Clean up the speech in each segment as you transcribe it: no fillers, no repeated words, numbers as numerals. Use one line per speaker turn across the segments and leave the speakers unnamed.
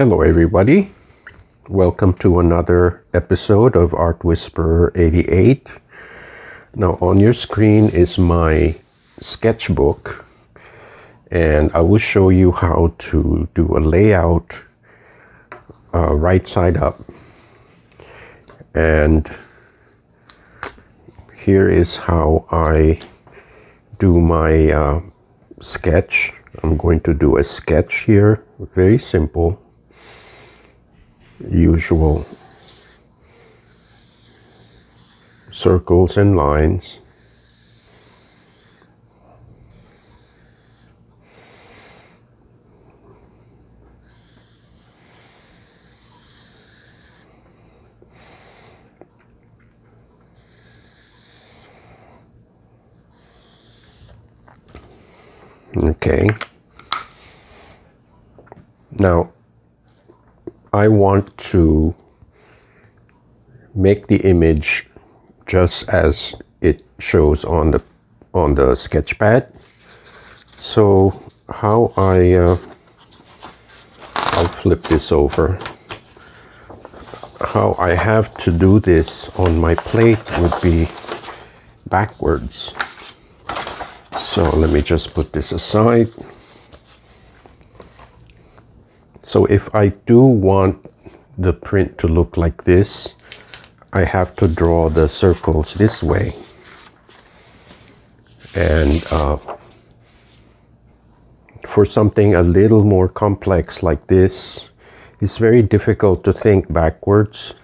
Hello everybody, welcome to another episode of Art Whisperer 88. Now on your screen is my sketchbook and I will show you how to do a layout right side up. And here is how I do my sketch. I'm going to do a sketch here, very simple. Usual circles and lines. Okay. Now I want to make the image just as it shows on the sketch pad. So how I'll flip this over. How I have to do this on my plate would be backwards. So let me just put this aside. So if I do want the print to look like this, I have to draw the circles this way. And for something a little more complex like this, it's very difficult to think backwards.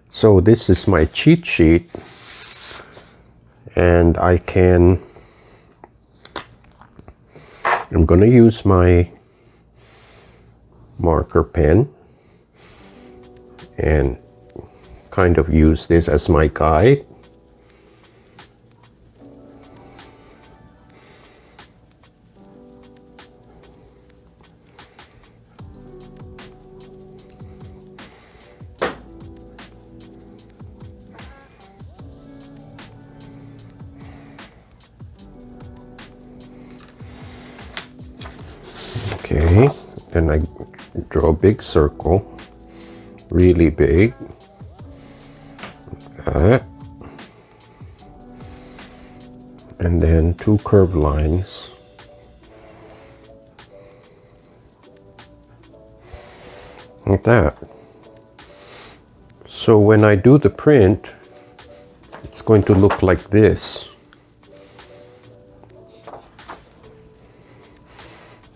So this is my cheat sheet, and I'm going to use my marker pen and kind of use this as my guide. Okay, and I draw a big circle, really big. And then two curved lines. Like that. So when I do the print, it's going to look like this.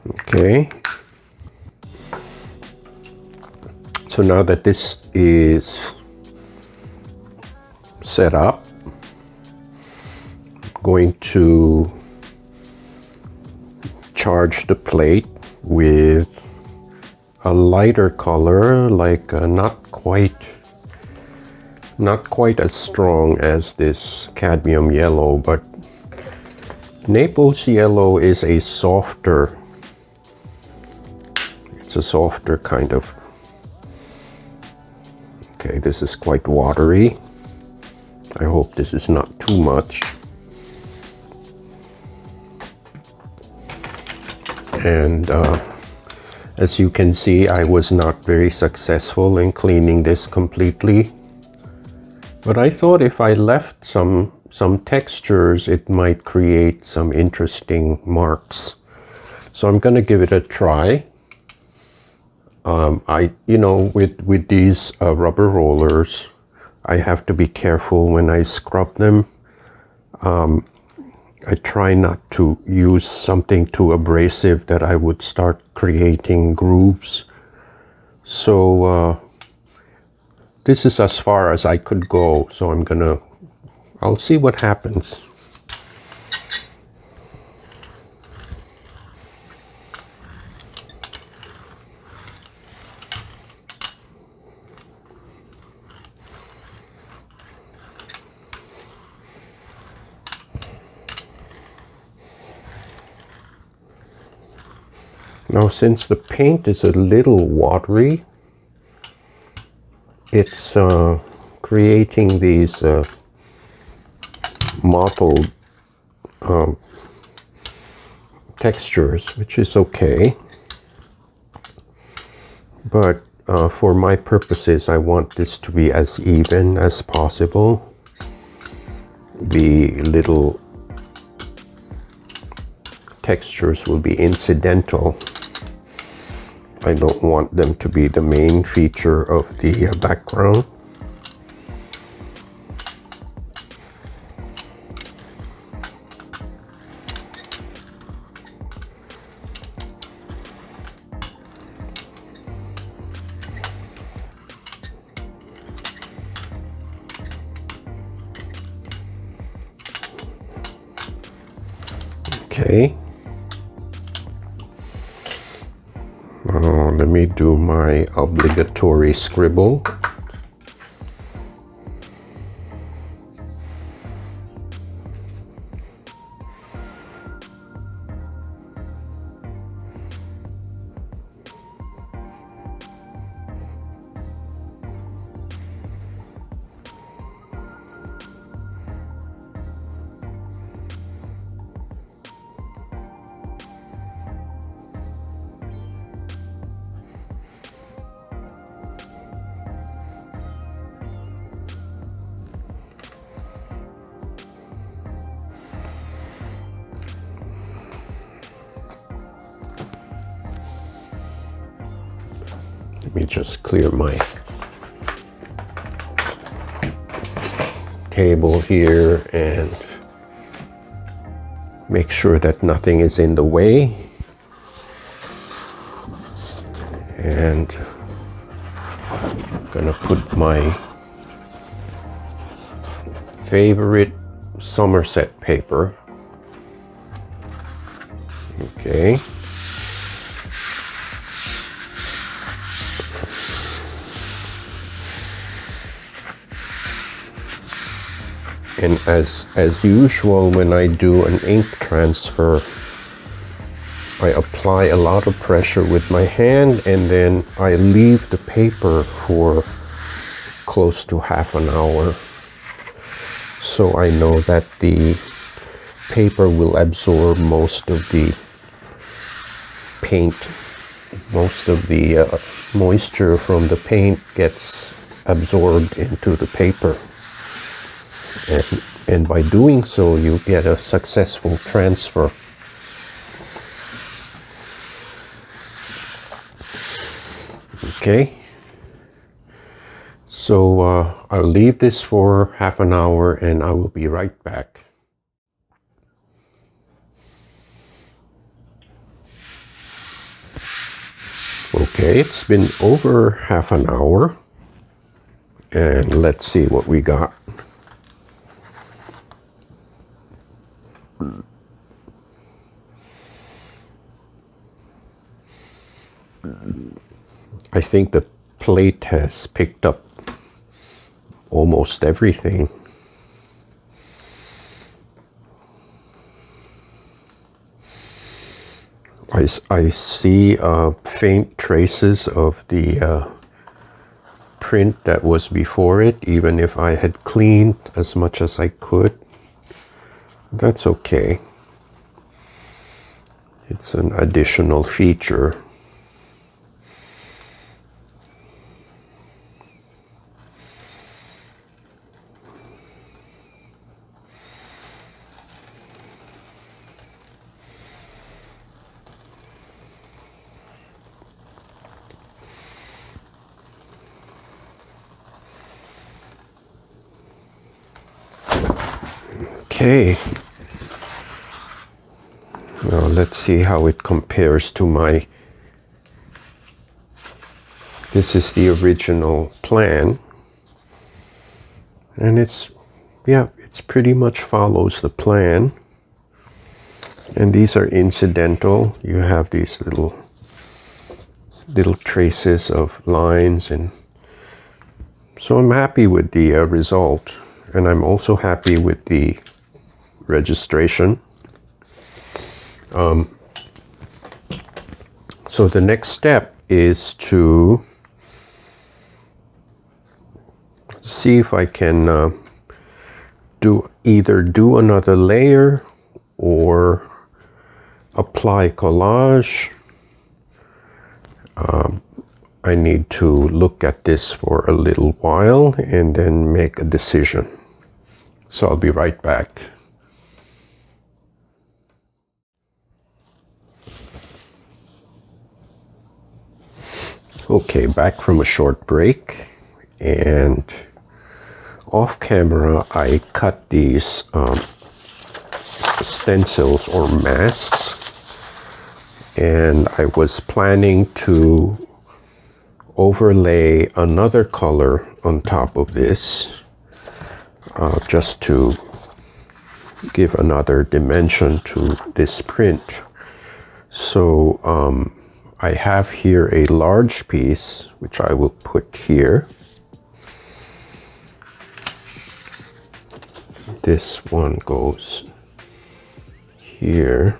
Okay. So now that this is set up, I'm going to charge the plate with a lighter color, like not quite as strong as this cadmium yellow, but Naples yellow is a softer, it's a softer kind of. Okay, this is quite watery. I hope this is not too much. And as you can see, I was not very successful in cleaning this completely. But I thought if I left some textures, it might create some interesting marks. So I'm going to give it a try. With these rubber rollers, I have to be careful when I scrub them. I try not to use something too abrasive that I would start creating grooves. So this is as far as I could go. So I'll see what happens. Now, since the paint is a little watery, it's creating these mottled textures, which is okay. but for my purposes I want this to be as even as possible. The little textures will be incidental. I don't want them to be the main feature of the background. Okay. Let me do my obligatory scribble. Let me just clear my table here and make sure that nothing is in the way. And I'm gonna put my favorite Somerset paper. Okay. And as usual, when I do an ink transfer, I apply a lot of pressure with my hand and then I leave the paper for close to half an hour. So I know that the paper will absorb most of the paint. Most of the moisture from the paint gets absorbed into the paper. And by doing so, you get a successful transfer. Okay. So I'll leave this for half an hour and I will be right back. Okay, it's been over half an hour. And let's see what we got. I think the plate has picked up almost everything. I see faint traces of the print that was before it, even if I had cleaned as much as I could. That's okay. It's an additional feature. Okay, well, let's see how it compares to my, this is the original plan, and it's pretty much follows the plan, and these are incidental. You have these little traces of lines, and so I'm happy with the result, and I'm also happy with the registration. So the next step is to see if I can either do another layer or apply collage. I need to look at this for a little while and then make a decision. So I'll be right back. Okay, back from a short break, and off camera I cut these stencils or masks, and I was planning to overlay another color on top of this just to give another dimension to this print. So I have here a large piece which I will put here. This one goes here.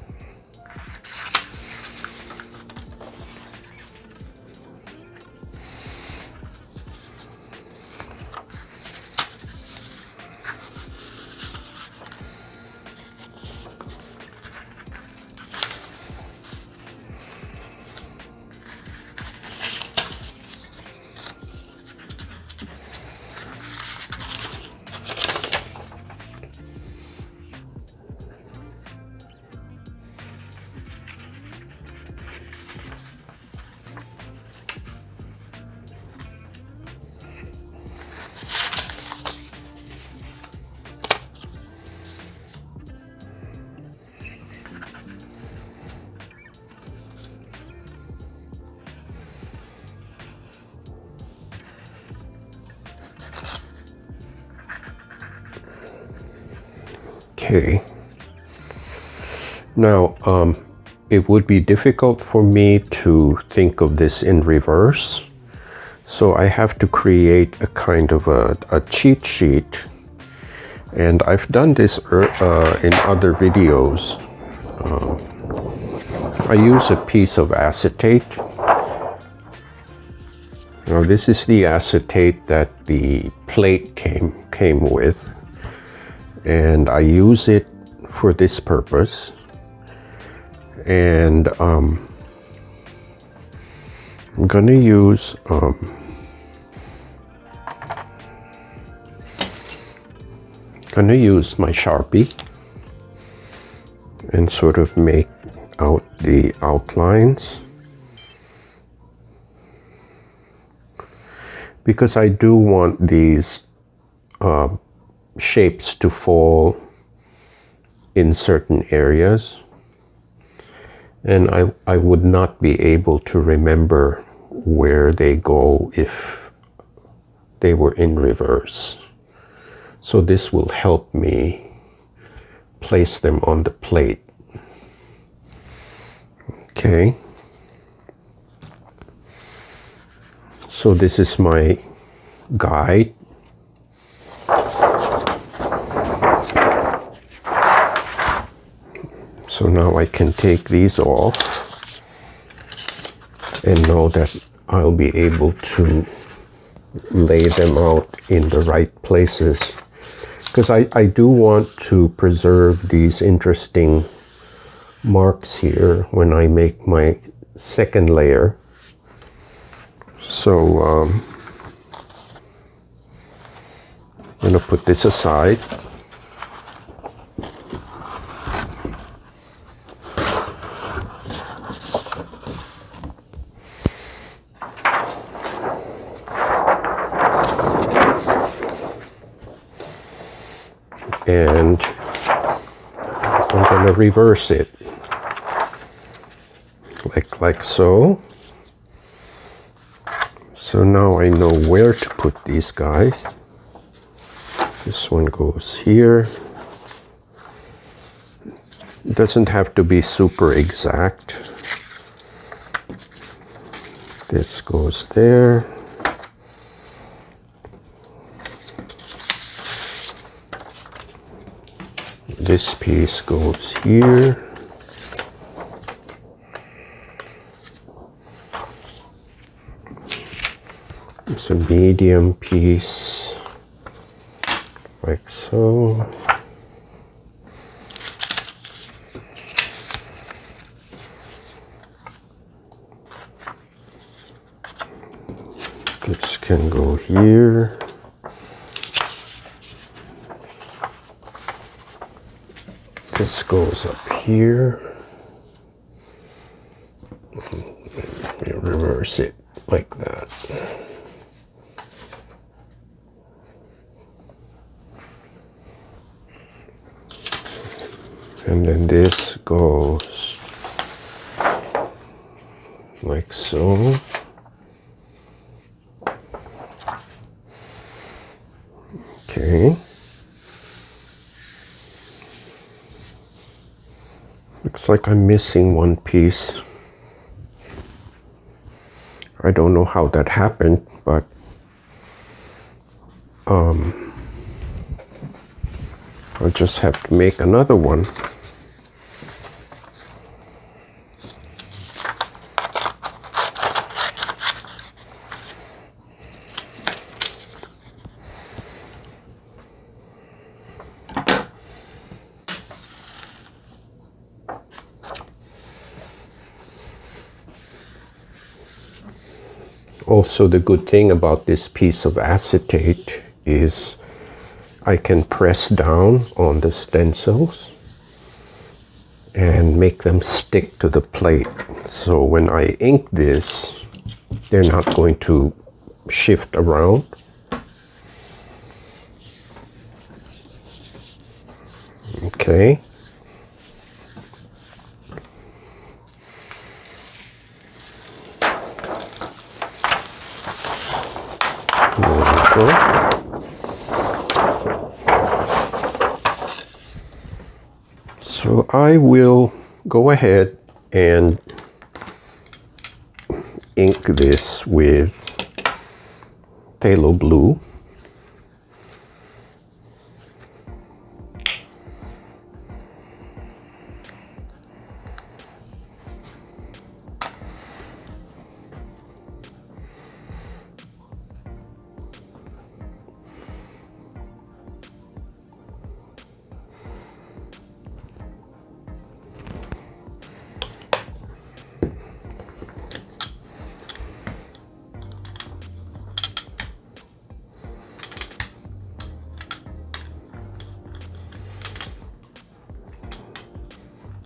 Okay. Now, it would be difficult for me to think of this in reverse. So I have to create a kind of a cheat sheet. And I've done this in other videos. I use a piece of acetate. Now this is the acetate that the plate came with. And I use it for this purpose. And I'm gonna use my Sharpie and sort of make out the outlines, because I do want these shapes to fall in certain areas, and I would not be able to remember where they go if they were in reverse. So this will help me place them on the plate. Okay. So this is my guide. So now I can take these off and know that I'll be able to lay them out in the right places. Because I do want to preserve these interesting marks here when I make my second layer. So I'm going to put this aside. And I'm going to reverse it like so. So now I know where to put these guys. This one goes here. It doesn't have to be super exact. This goes there. This piece goes here. It's a medium piece, like so. This can go here. This goes up here. Reverse it like that. And then this goes like so. Okay. Looks like I'm missing one piece. I don't know how that happened, but I'll just have to make another one. Also, the good thing about this piece of acetate is I can press down on the stencils and make them stick to the plate. So when I ink this, they're not going to shift around. Okay. There we go. So I will go ahead and ink this with phthalo blue.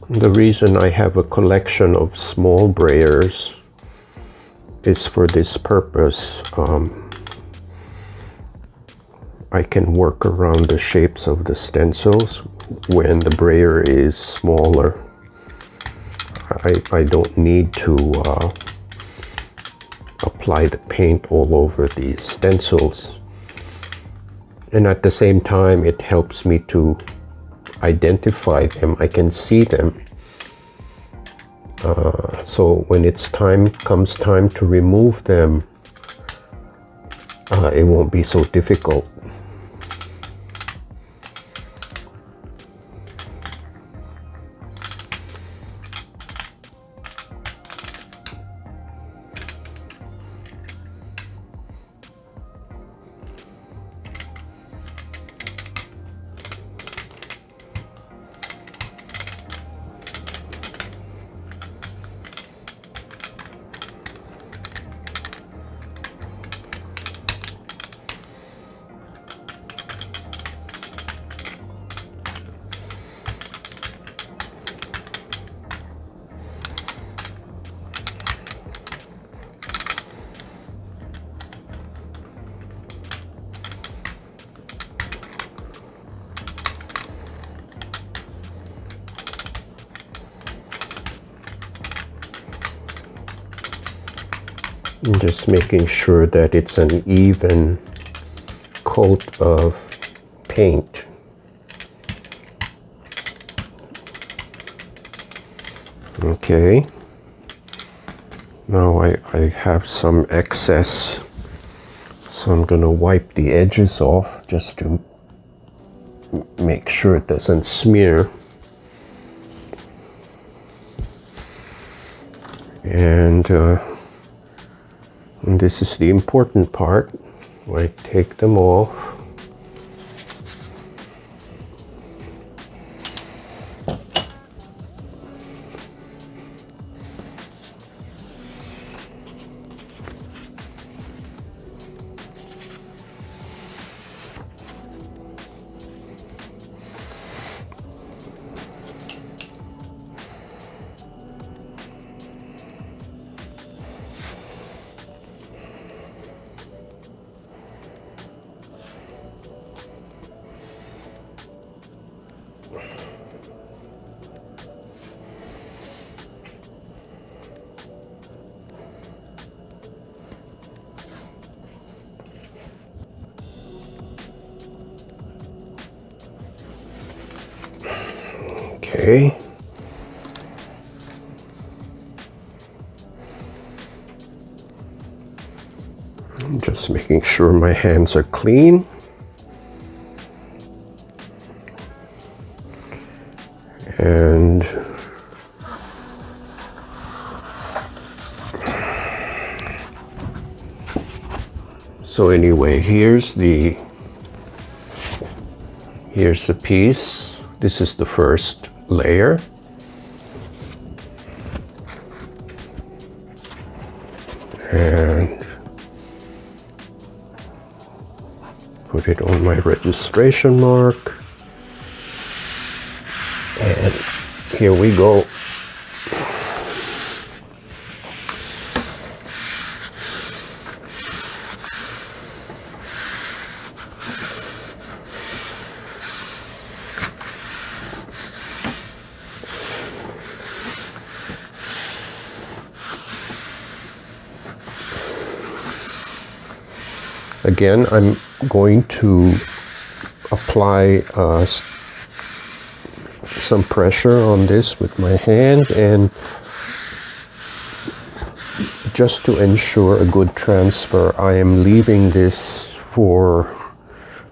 The reason I have a collection of small brayers is for this purpose. I can work around the shapes of the stencils when the brayer is smaller. I don't need to apply the paint all over the stencils. And at the same time, it helps me to identify them. I can see them. So when comes time to remove them, it won't be so difficult. I'm just making sure that it's an even coat of paint. Okay. Now I have some excess, so I'm gonna wipe the edges off just to make sure it doesn't smear. And this is the important part. I take them off. Okay. I'm just making sure my hands are clean. And so anyway, here's the piece. This is the first layer. And put it on my registration mark. And here we go. Again, I'm going to apply some pressure on this with my hand, and just to ensure a good transfer, I am leaving this for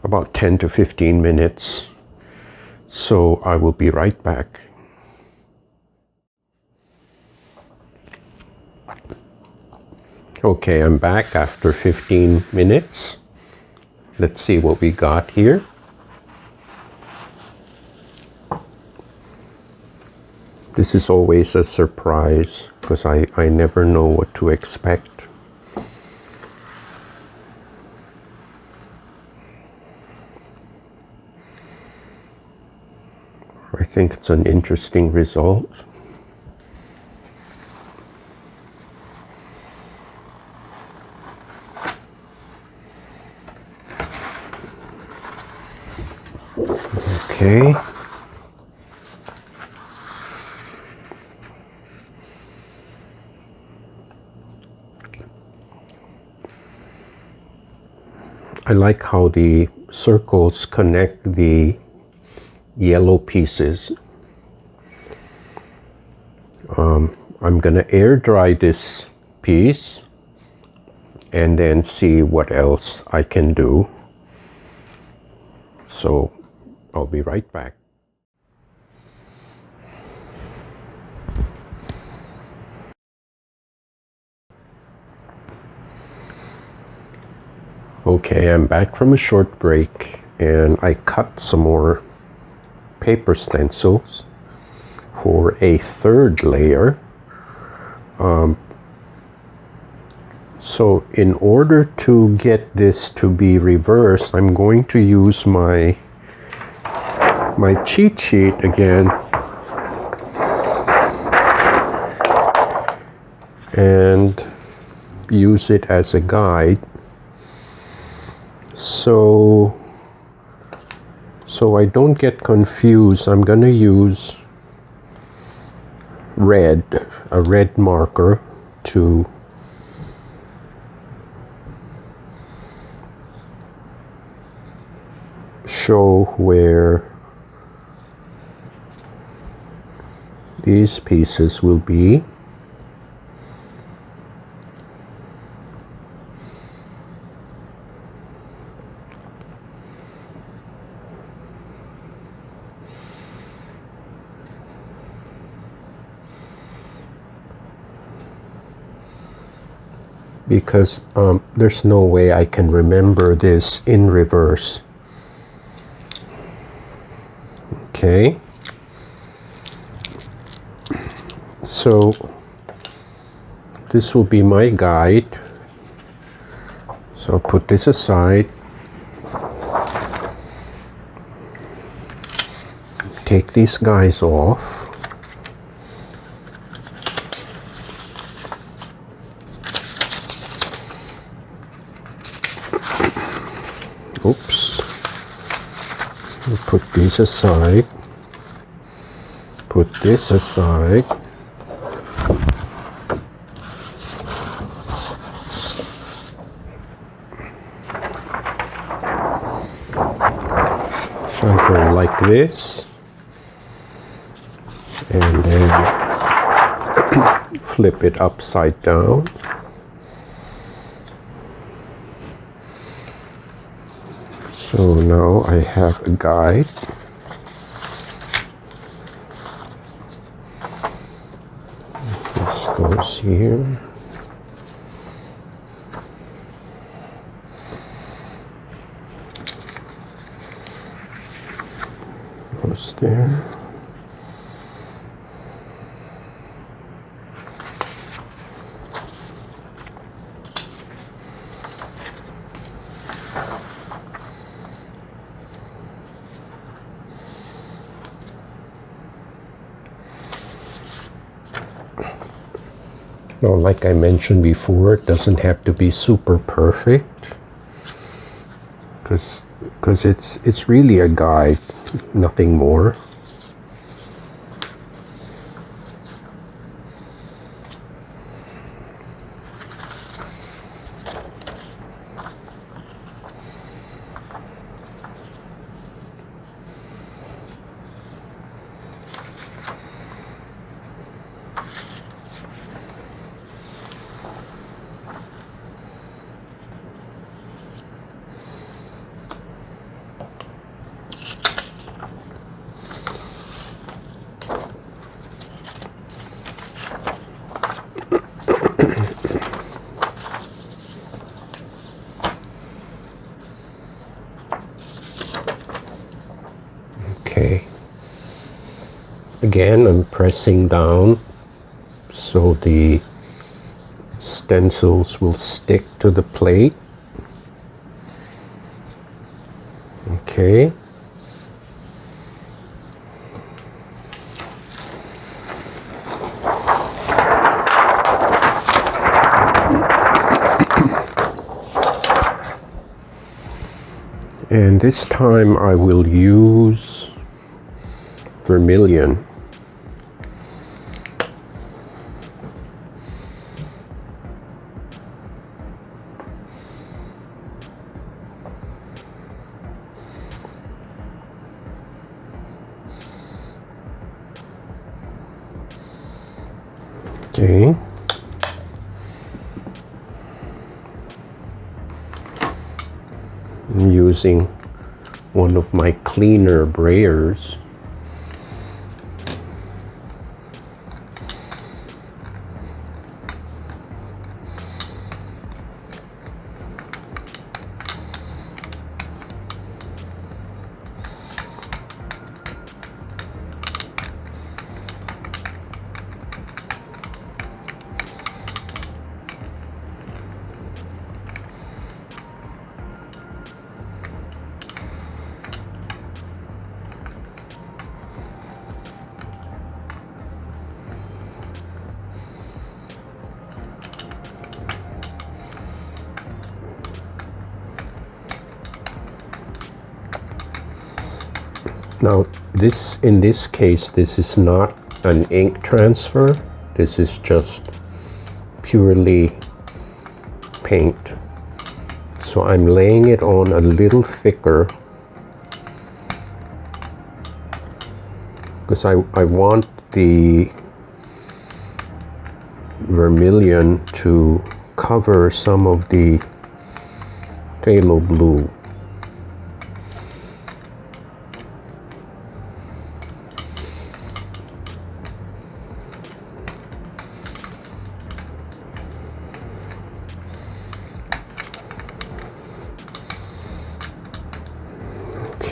about 10 to 15 minutes. So I will be right back. Okay, I'm back after 15 minutes. Let's see what we got here. This is always a surprise because I never know what to expect. I think it's an interesting result. Okay. I like how the circles connect the yellow pieces. I'm gonna air dry this piece and then see what else I can do. So I'll be right back. Okay, I'm back from a short break, and I cut some more paper stencils for a third layer. So in order to get this to be reversed, I'm going to use my cheat sheet again and use it as a guide. So I don't get confused, I'm going to use a red marker to show where these pieces will be. Because there's no way I can remember this in reverse. Okay. So this will be my guide. So I'll put this aside. Take these guys off. Oops. We'll put these aside. Put this aside. So I go like this. and then flip it upside down. So now I have a guide. This goes here. Goes there. Now, like I mentioned before, it doesn't have to be super perfect, because it's really a guide, nothing more. Okay. Again, I'm pressing down so the stencils will stick to the plate. Okay. And this time I will use vermilion. Okay. I'm using one of my cleaner brayers. Now, in this case, this is not an ink transfer. This is just purely paint. So I'm laying it on a little thicker because I want the vermilion to cover some of the phthalo blue.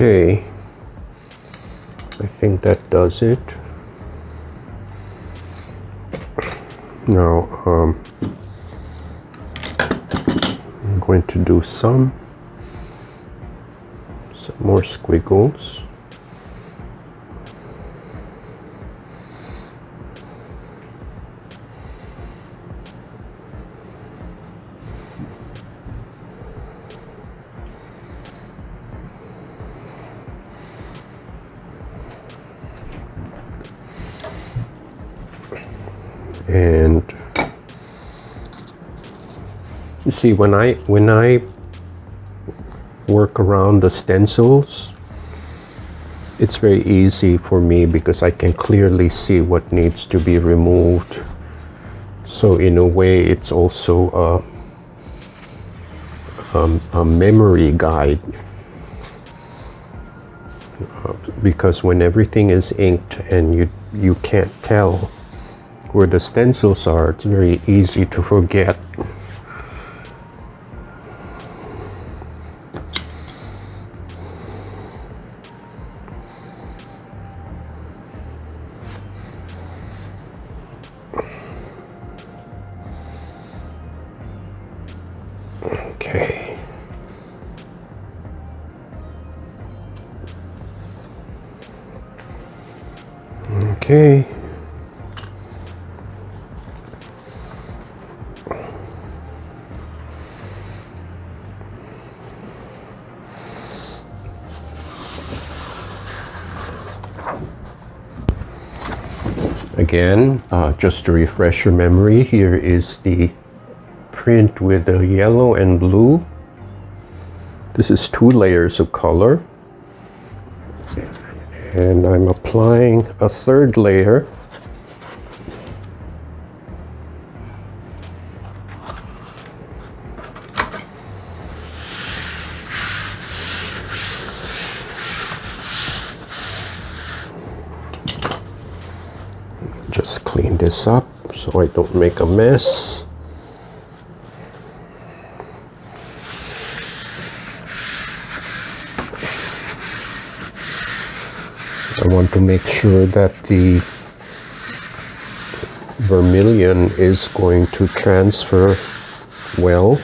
Okay, I think that does it. Now I'm going to do some more squiggles. And you see, when I work around the stencils, it's very easy for me because I can clearly see what needs to be removed. So in a way, it's also a memory guide, because when everything is inked and you can't tell where the stencils are, it's very easy to forget. Okay. Okay. Again, just to refresh your memory, here is the print with the yellow and blue. This is 2 layers of color. And I'm applying a 3rd layer. Just clean this up so I don't make a mess. I want to make sure that the vermilion is going to transfer well.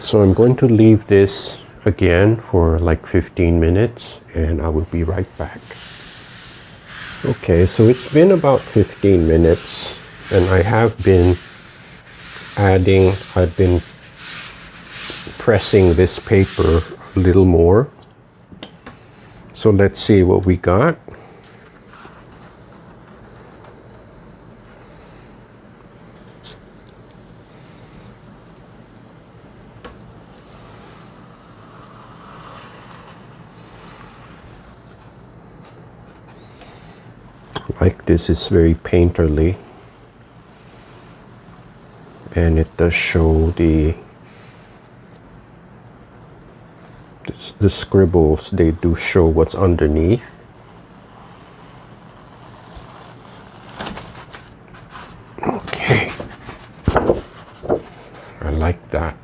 So I'm going to leave this again for like 15 minutes and I will be right back. Okay, so it's been about 15 minutes and I have been I've been pressing this paper a little more. So let's see what we got. Like this is very painterly, and it does show the scribbles. They do show what's underneath. Okay, I like that.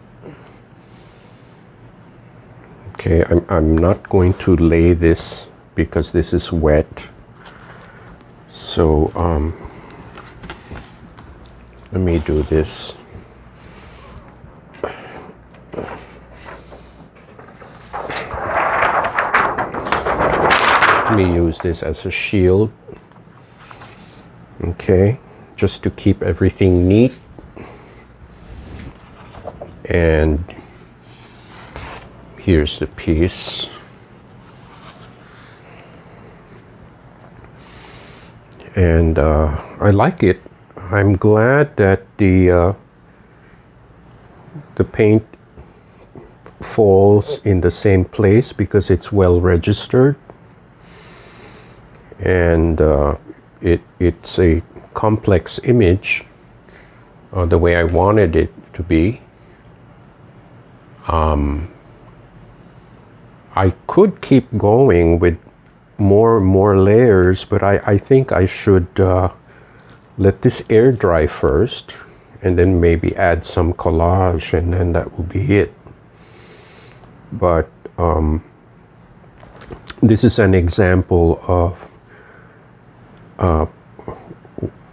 Okay, I'm not going to lay this because this is wet. So let me do this. Let me use this as a shield. Okay, just to keep everything neat. And here's the piece. And I like it. I'm glad that the paint falls in the same place because it's well registered, and it's a complex image the way I wanted it to be. I could keep going with more layers, but I think I should let this air dry first and then maybe add some collage, and then that will be it. But this is an example of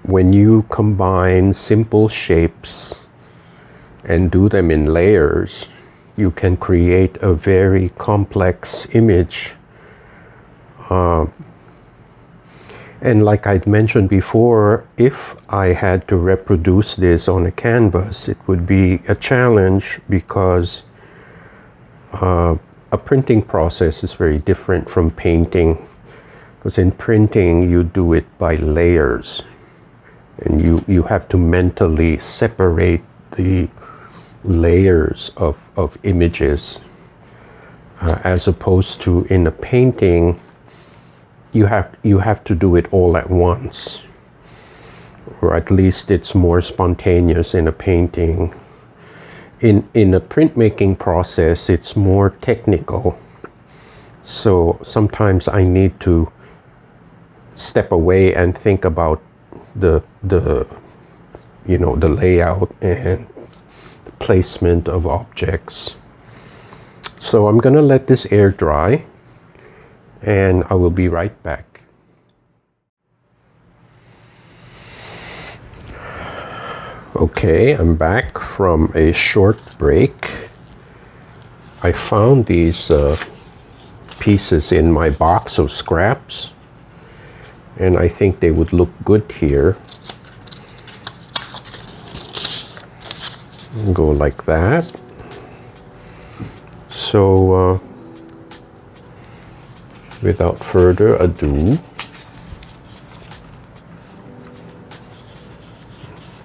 when you combine simple shapes and do them in layers, you can create a very complex image. And like I'd mentioned before, if I had to reproduce this on a canvas, it would be a challenge because a printing process is very different from painting. Because in printing, you do it by layers, and you have to mentally separate the layers of images as opposed to in a painting, you have to do it all at once, or at least it's more spontaneous in a painting. In a printmaking process, it's more technical, so sometimes I need to step away and think about the you know, the layout and the placement of objects. So I'm gonna let this air dry, and I will be right back. Okay, I'm back from a short break. I found these pieces in my box of scraps, and I think they would look good here. Go like that. So without further ado,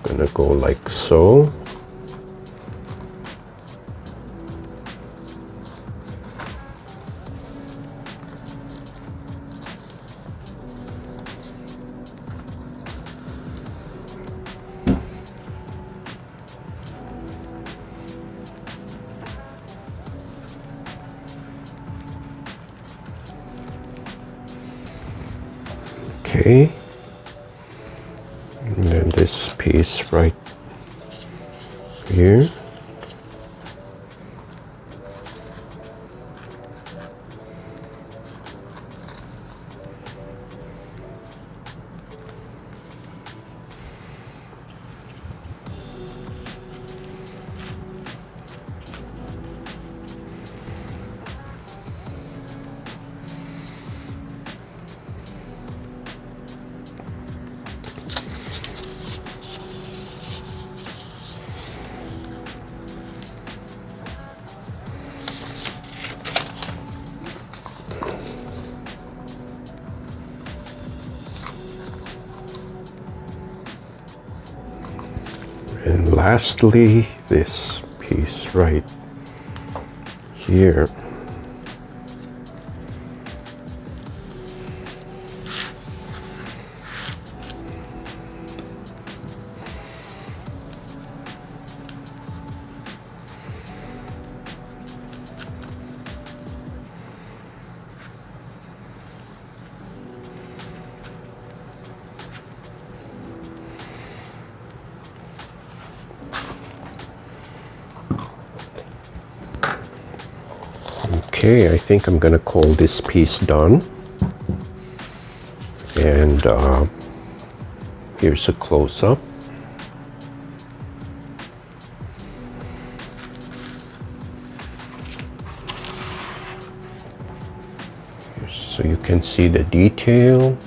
gonna go like so. Okay, and then this piece right here. And lastly, this piece right here. Okay, I think I'm gonna call this piece done. And here's a close-up. So you can see the detail.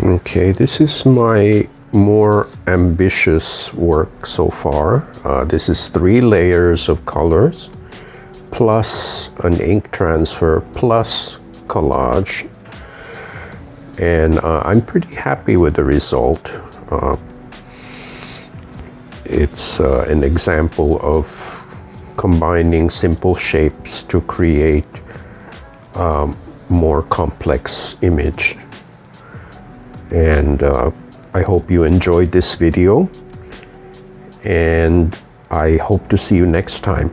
Okay, this is my more ambitious work so far. This is 3 layers of colors, plus an ink transfer, plus collage. And I'm pretty happy with the result. It's an example of combining simple shapes to create more complex image. And I hope you enjoyed this video, and I hope to see you next time.